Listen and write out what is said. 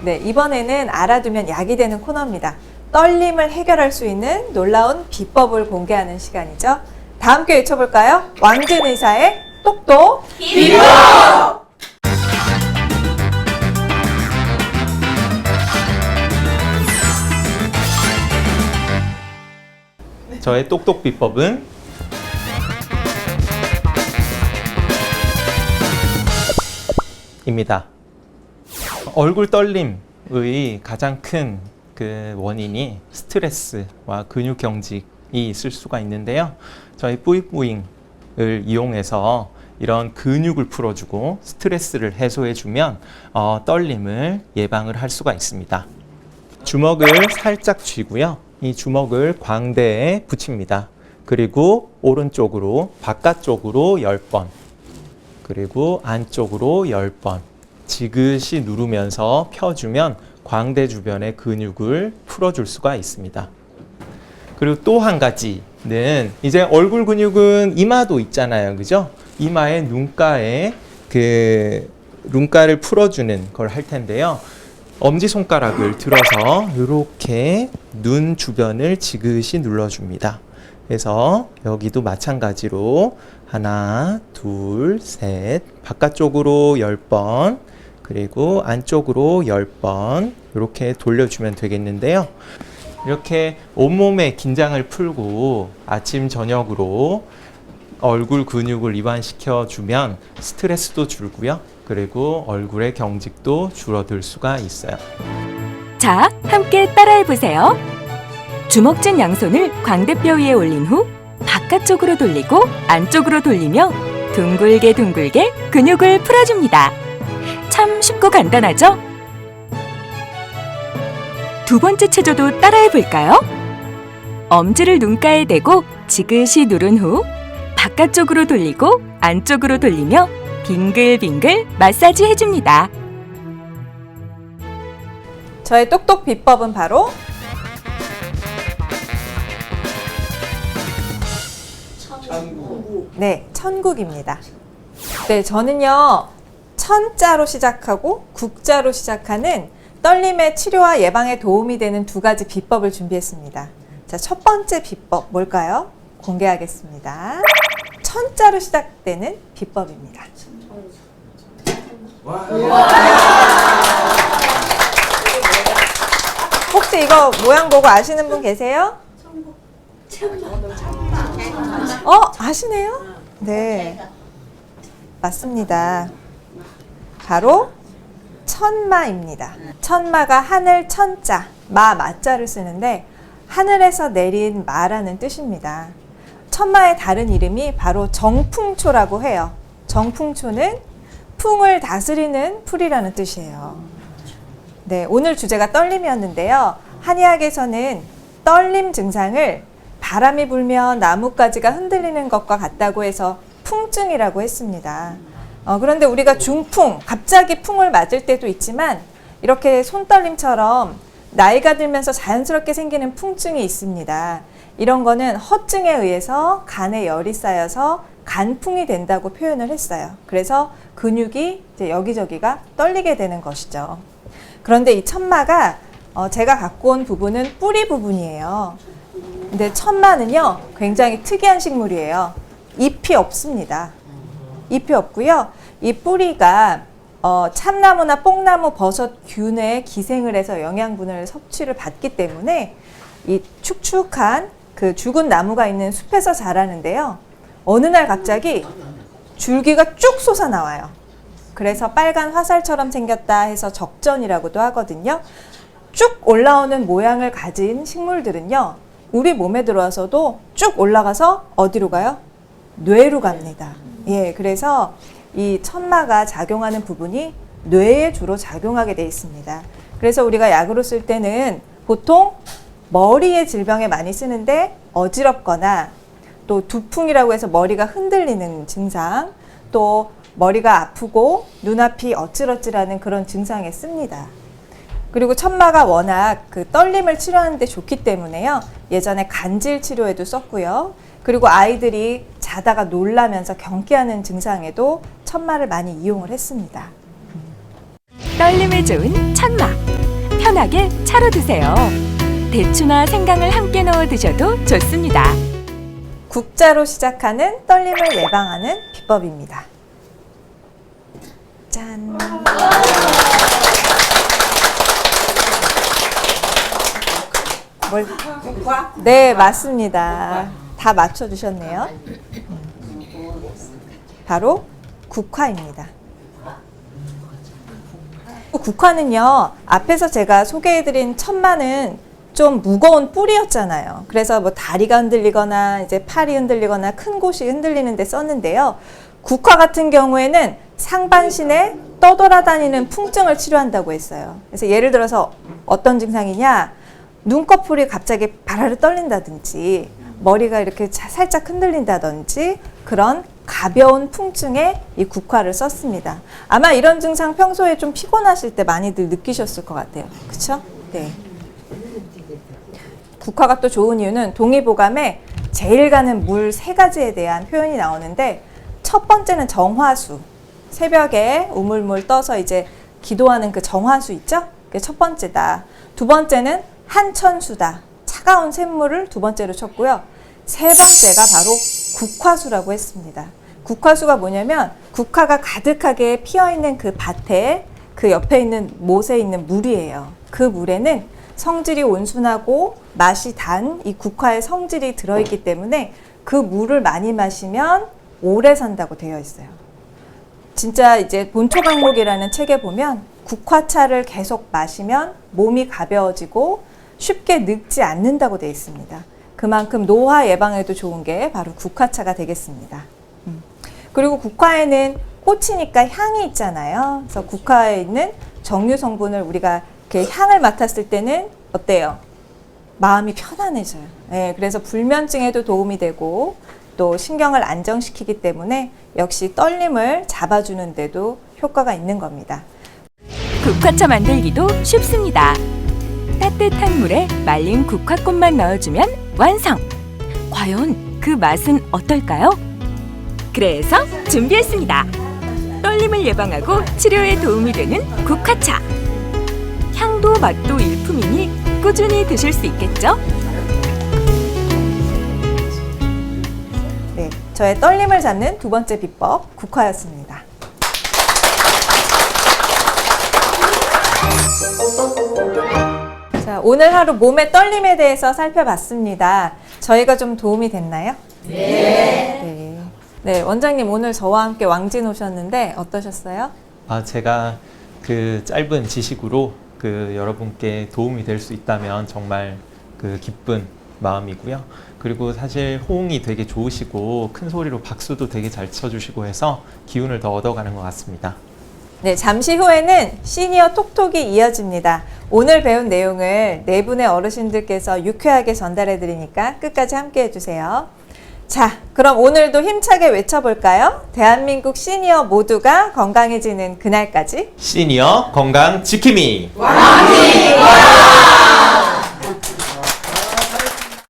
네, 이번에는 알아두면 약이 되는 코너입니다. 떨림을 해결할 수 있는 놀라운 비법을 공개하는 시간이죠. 다 함께 외쳐볼까요? 왕진 의사의 똑똑 비법! 저의 똑똑 비법은 입니다. 얼굴 떨림의 가장 큰 그 원인이 스트레스와 근육 경직이 있을 수가 있는데요. 저희 뿌잉뿌잉을 이용해서 이런 근육을 풀어주고 스트레스를 해소해주면 떨림을 예방을 할 수가 있습니다. 주먹을 살짝 쥐고요. 이 주먹을 광대에 붙입니다. 그리고 오른쪽으로 바깥쪽으로 10번, 그리고 안쪽으로 10번 지그시 누르면서 펴주면 광대 주변의 근육을 풀어줄 수가 있습니다. 그리고 또 한 가지는 이제 얼굴 근육은 이마도 있잖아요. 그죠? 이마에 눈가에 눈가를 풀어주는 걸 할 텐데요. 엄지손가락을 들어서 이렇게 눈 주변을 지그시 눌러줍니다. 그래서 여기도 마찬가지로 하나, 둘, 셋, 바깥쪽으로 10번, 그리고 안쪽으로 10번 이렇게 돌려주면 되겠는데요. 이렇게 온몸의 긴장을 풀고 아침, 저녁으로 얼굴 근육을 이완시켜 주면 스트레스도 줄고요. 그리고 얼굴의 경직도 줄어들 수가 있어요. 자, 함께 따라해보세요. 주먹진 양손을 광대뼈 위에 올린 후 바깥쪽으로 돌리고 안쪽으로 돌리며 둥글게 근육을 풀어줍니다. 참 쉽고 간단하죠? 두 번째 체조도 따라해볼까요? 엄지를 눈가에 대고 지그시 누른 후 바깥쪽으로 돌리고 안쪽으로 돌리며 빙글빙글 마사지 해줍니다. 저의 똑똑 비법은 바로 네, 천국입니다. 네, 저는요 천자로 시작하고 국자로 시작하는 떨림의 치료와 예방에 도움이 되는 두 가지 비법을 준비했습니다. 자, 첫 번째 비법 뭘까요? 공개하겠습니다. 천자로 시작되는 비법입니다. 혹시 이거 모양 보고 아시는 분 계세요? 아시네요? 네, 맞습니다. 바로 천마입니다. 천마가 하늘 천자, 마자를 쓰는데 하늘에서 내린 마라는 뜻입니다. 천마의 다른 이름이 바로 정풍초라고 해요. 정풍초는 풍을 다스리는 풀이라는 뜻이에요. 네, 오늘 주제가 떨림이었는데요. 한의학에서는 떨림 증상을 바람이 불면 나뭇가지가 흔들리는 것과 같다고 해서 풍증이라고 했습니다. 그런데 우리가 중풍, 갑자기 풍을 맞을 때도 있지만 이렇게 손떨림처럼 나이가 들면서 자연스럽게 생기는 풍증이 있습니다. 이런 거는 허증에 의해서 간에 열이 쌓여서 간풍이 된다고 표현을 했어요. 그래서 근육이 이제 여기저기가 떨리게 되는 것이죠. 그런데 이 천마가 제가 갖고 온 부분은 뿌리 부분이에요. 근데 천마는요 굉장히 특이한 식물이에요. 잎이 없습니다. 잎이 없고요. 이 뿌리가 참나무나 뽕나무, 버섯, 균에 기생을 해서 영양분을 섭취를 받기 때문에 이 축축한 그 죽은 나무가 있는 숲에서 자라는데요. 어느 날 갑자기 줄기가 쭉 솟아나와요. 그래서 빨간 화살처럼 생겼다 해서 적전이라고도 하거든요. 쭉 올라오는 모양을 가진 식물들은요. 우리 몸에 들어와서도 쭉 올라가서 어디로 가요? 뇌로 갑니다. 예, 그래서 이 천마가 작용하는 부분이 뇌에 주로 작용하게 돼 있습니다. 그래서 우리가 약으로 쓸 때는 보통 머리의 질병에 많이 쓰는데 어지럽거나 또 두풍이라고 해서 머리가 흔들리는 증상, 또 머리가 아프고 눈앞이 어질어질하는 그런 증상에 씁니다. 그리고 천마가 워낙 그 떨림을 치료하는 데 좋기 때문에요. 예전에 간질 치료에도 썼고요. 그리고 아이들이 자다가 놀라면서 경기하는 증상에도 천마를 많이 이용을 했습니다. 떨림에 좋은 천마. 편하게 차로 드세요. 대추나 생강을 함께 넣어 드셔도 좋습니다. 국자로 시작하는 떨림을 예방하는 비법입니다. 짠. 뭘? 네, 맞습니다. 다 맞춰주셨네요. 바로 국화입니다. 국화는요, 앞에서 제가 소개해드린 천마는 좀 무거운 뿌리였잖아요. 그래서 뭐 다리가 흔들리거나 이제 팔이 흔들리거나 큰 곳이 흔들리는 데 썼는데요. 국화 같은 경우에는 상반신에 떠돌아다니는 풍증을 치료한다고 했어요. 그래서 예를 들어서 어떤 증상이냐, 눈꺼풀이 갑자기 바라르 떨린다든지 머리가 이렇게 살짝 흔들린다든지 그런 가벼운 풍증에 이 국화를 썼습니다. 아마 이런 증상 평소에 좀 피곤하실 때 많이들 느끼셨을 것 같아요. 그렇죠? 네. 국화가 또 좋은 이유는 동의보감에 제일 가는 물 3가지에 대한 표현이 나오는데, 첫 번째는 정화수. 새벽에 우물물 떠서 이제 기도하는 그 정화수 있죠? 그게 첫 번째다. 두 번째는 한천수다. 차가운 샘물을 두 번째로 쳤고요. 세 번째가 바로 국화수라고 했습니다. 국화수가 뭐냐면 국화가 가득하게 피어있는 그 밭에 그 옆에 있는 못에 있는 물이에요. 그 물에는 성질이 온순하고 맛이 단 이 국화의 성질이 들어있기 때문에 그 물을 많이 마시면 오래 산다고 되어 있어요. 진짜 이제 본초강목이라는 책에 보면 국화차를 계속 마시면 몸이 가벼워지고 쉽게 늙지 않는다고 되어 있습니다. 그만큼 노화 예방에도 좋은 게 바로 국화차가 되겠습니다. 그리고 국화에는 꽃이니까 향이 있잖아요. 그래서 국화에 있는 정류 성분을 우리가 이렇게 향을 맡았을 때는 어때요? 마음이 편안해져요. 네, 그래서 불면증에도 도움이 되고 또 신경을 안정시키기 때문에 역시 떨림을 잡아주는 데도 효과가 있는 겁니다. 국화차 만들기도 쉽습니다. 따뜻한 물에 말린 국화꽃만 넣어주면 완성! 과연 그 맛은 어떨까요? 그래서 준비했습니다. 떨림을 예방하고 치료에 도움이 되는 국화차. 향도 맛도 일품이니 꾸준히 드실 수 있겠죠? 네, 저의 떨림을 잡는 두 번째 비법, 국화였습니다. 자, 오늘 하루 몸의 떨림에 대해서 살펴봤습니다. 저희가 좀 도움이 됐나요? 네. 네, 원장님 오늘 저와 함께 왕진 오셨는데 어떠셨어요? 제가 그 짧은 지식으로 그 여러분께 도움이 될 수 있다면 정말 그 기쁜 마음이고요. 그리고 사실 호응이 되게 좋으시고 큰 소리로 박수도 되게 잘 쳐주시고 해서 기운을 더 얻어가는 것 같습니다. 네, 잠시 후에는 시니어 톡톡이 이어집니다. 오늘 배운 내용을 네 분의 어르신들께서 유쾌하게 전달해 드리니까 끝까지 함께 해주세요. 자, 그럼 오늘도 힘차게 외쳐볼까요? 대한민국 시니어 모두가 건강해지는 그날까지 시니어 건강 지킴이! 화이팅!